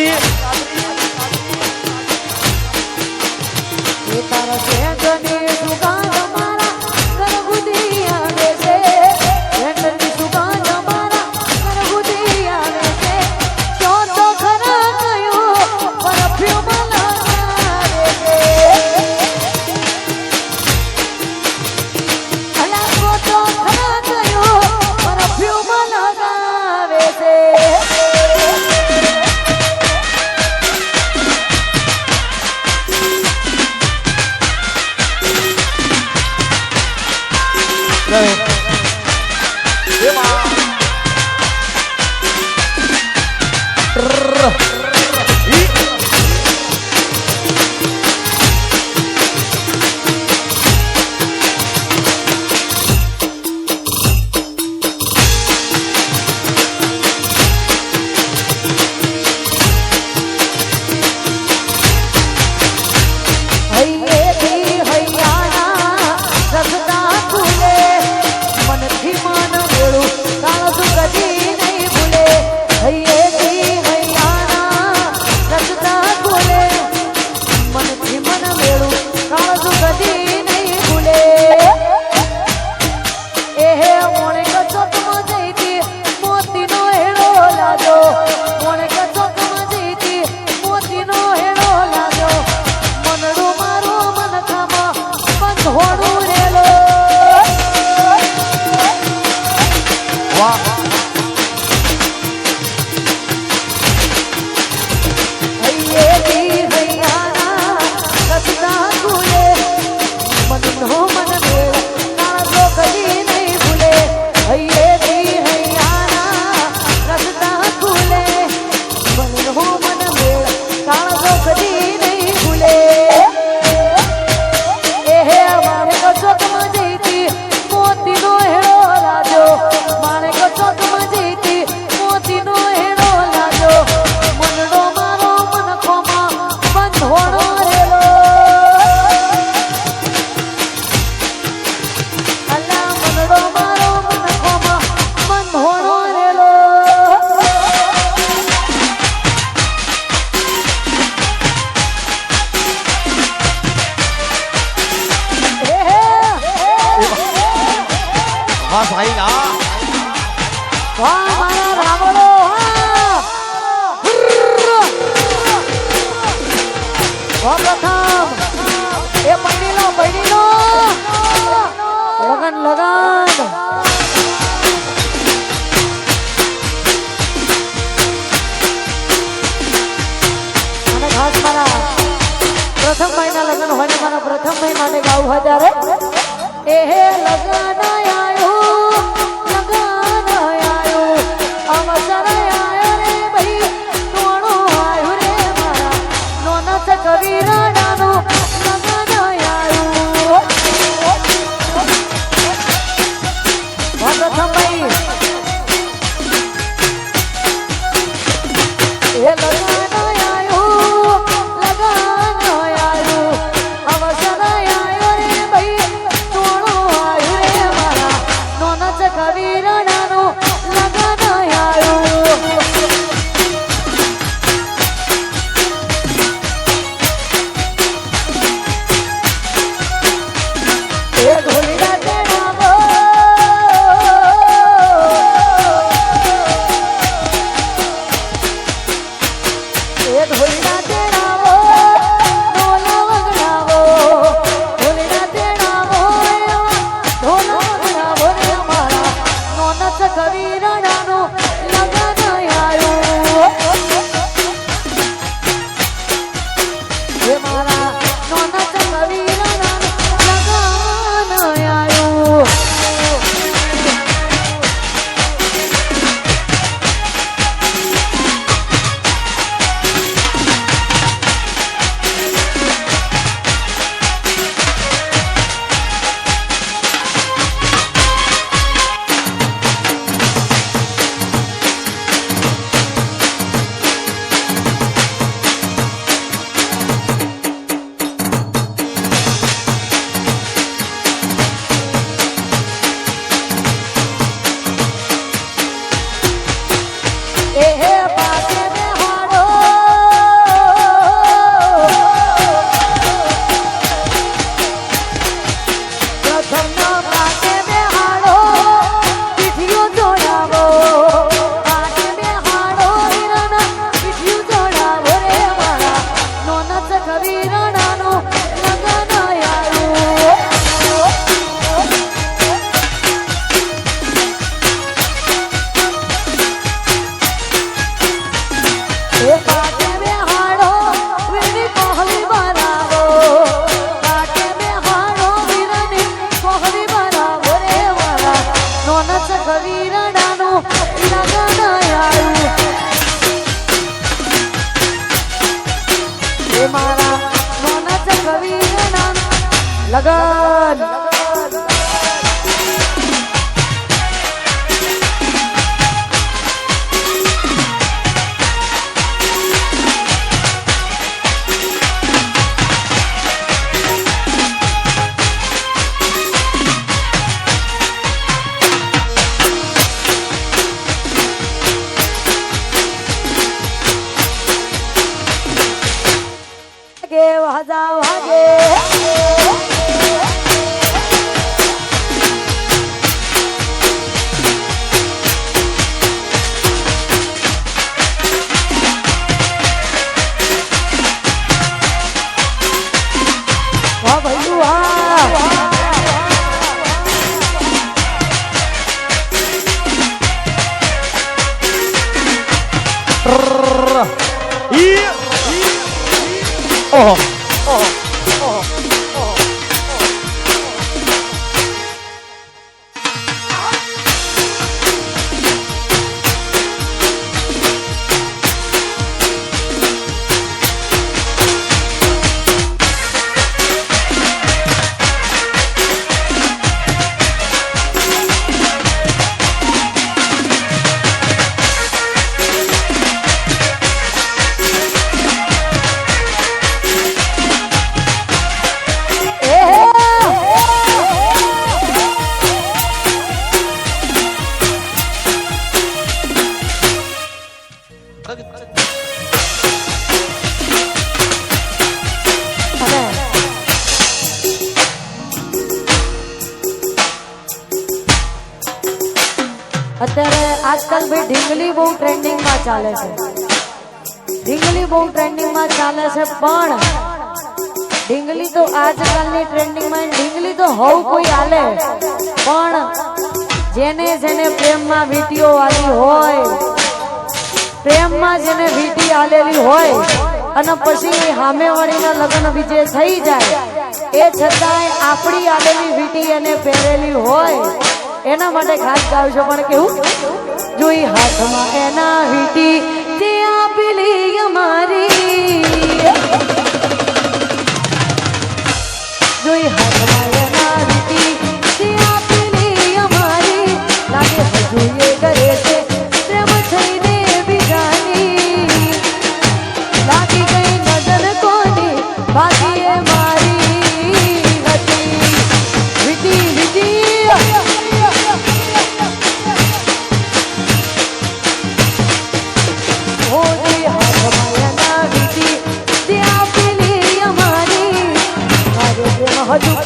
કાદરી એ તારા કેંગની સુગંધ મારા ગરગુદી આવે છે કેંગની સુગંધ મારા ગરગુદી આવે છે તો તો ખરા ગયો પરફ્યુમ લગાવે છે અલા તો ખરા ગયો પરફ્યુમ લગાવે છે ભાઈ ના વાહ મારા રાવણો પ્રથમ એ પૈડીલો લગન અને ખાસ મારા પ્રથમ ભાઈના લગ્ન હોય ને મારા પ્રથમ ભાઈ માટે ગાવું હજારે એ લગન કવીરડાનું લગન આવ્યું એ મારા નાના છે કવીરડાનું લગન વાજા વાગે વાહ ભાઈ વાહ ઓહો અત્યારે આજકાલ ભાઈ ઢીંગલી બહુ ટ્રેન્ડિંગમાં ચાલે છે ઢીંગલી બહુ ટ્રેન્ડિંગમાં ચાલે છે પણ ઢીંગલી તો આજકાલની ટ્રેન્ડિંગમાં ઢીંગલી તો હવ કોઈ હાલે પણ જેને જેને પ્રેમમાં વીટીઓ વાળી હોય પ્રેમમાં જેને વીટી આલેલી હોય અને પછી સામેવાળીના લગ્ન બીજે થઈ જાય એ છતાંય આપણી આલેલી વીટી એને પહેરેલી હોય એના માટે ખાસ ગાવ છો પણ કેવું જોઈ હાથમાં એના વીટી તે આપેલી અમારી જોઈ હાથમાં એના વીટી તે આપેલી અમારી લાગે હજુ એ કરે છે પ્રેમ થઈને બીજાની લાગી ગઈ નજર કોની બાકી એ મારી હતી વીટી વીટી હજુ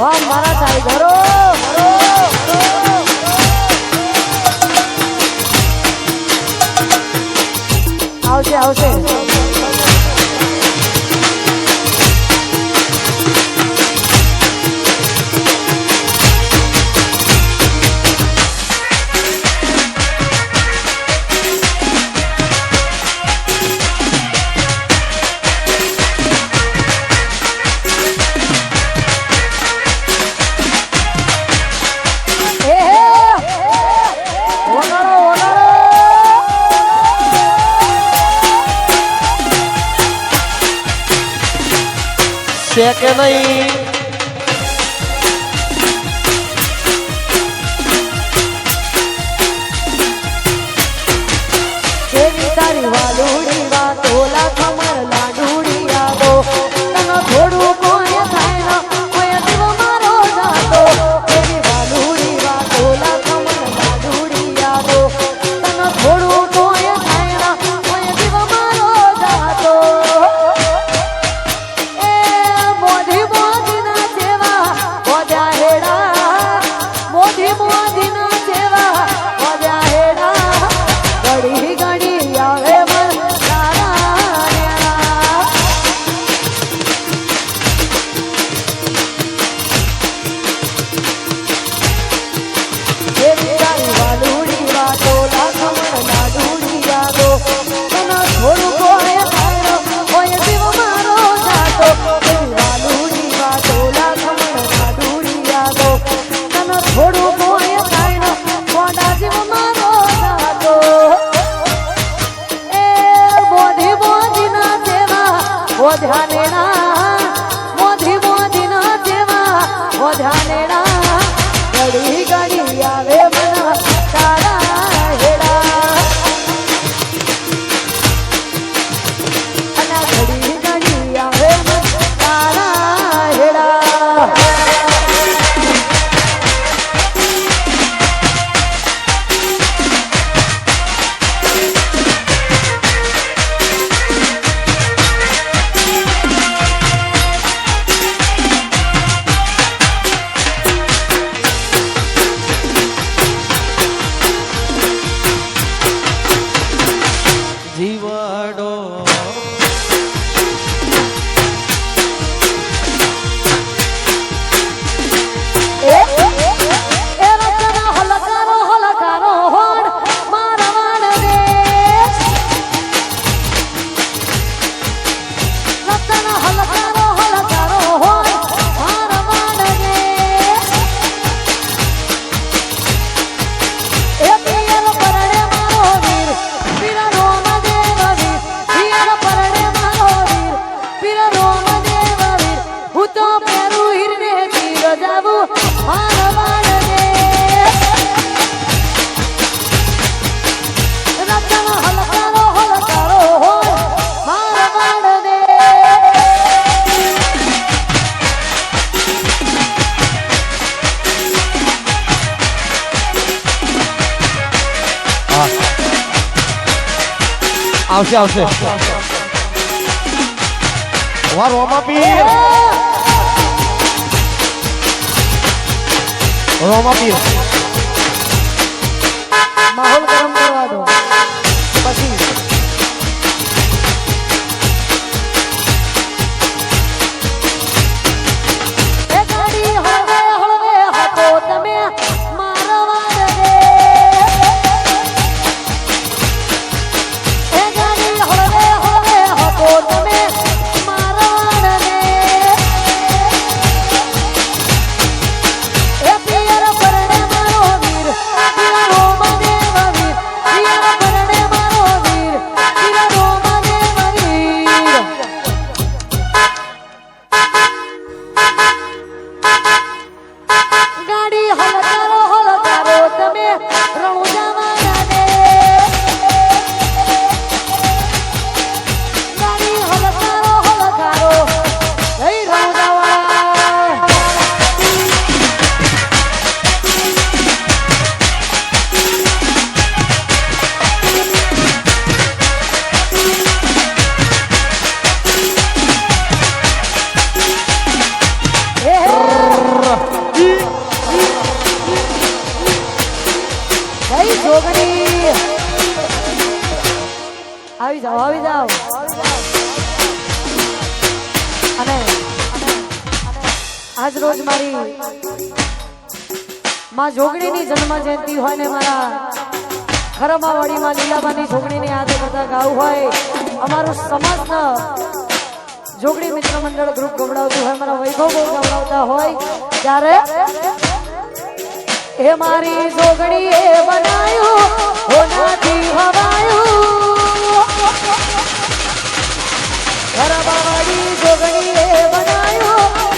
વાહ મારા ટાઈગરો આવશે આવશે છે કે નહીં કેવી તારી વાલુડી વાતો લાખમર લાડુડી યાદો તને થોડું કોઈ થાય ના કોઈ દીવો મારો જાતો કેવી વાલુડી વાતો લાખમર લાડુડી યાદો તને થોડું કોઈ થાય ના કોઈ દીવો મારો જાતો એ મોધી મોધીના જેવા મોજા હેડા મોધી મોધીના જેવા મોજા હેડા ઘડી ઘડી આવે મન તારા નેડા એવી તારી વાલુડી વાતો લાખમર લાડુડી યાદો તને થોડું કોઈ થાય કોઈ દીવો મારો જાતો એવી વાલુડી વાતો લાખમર લાડુડી યાદો તને થોડું કોઈ થાય મોડા દીવો મારો જાતો મોધી મોધીના જેવા મોઢાનેડા મોધી મોધીના જેવા મોઢાનેડા ઘડી ઘડી આવે મન તારા હેડા અને ઘડી ઘડી આવે મન તારા હેડા જીવડો હલકારો હલકારો હોડ મારા વાડ રે રતન હલકારો હલકારો હોડ મારા વાડ રે એ પિયર પરણે મારો વીર પીર રોમ દેવ વીર પિયર પરણે મારો વીર પીર રોમ દેવ વીર હું તો પેરું હીરને તીર જાવું મારા વાડ રે રતન હલકારો હલકારો હોડ મારા વાડ રે આવશે આવશે વાહ રોમાપીર રોમાપીર માહોલ ગરમ કરવા દો પછી એ ગાડી હળવે હળવે હતો તમે મારા વાડ રે એ ગાડી હળવે હળવે હતો તમે મારા વાડ રે એ પિયર પરણે આજ રોજ મારી માં જોગણીની જન્મ જયંતિ હોય ને મારા ખરમાવાડીમાં લીલાબાની જોગણીની આજે બધા ગાવું હોય અમારું સમસ્ત જોગણી મિત્ર મંડળ ગ્રુપ ગવડાવતું હોય મારા વૈભવ બહુ ગવડાવતા હોય ત્યારે એ મારી જોગણી એ બનાયું હોનાથી હવાયું ખરમાવાડી જોગણી એ બનાયું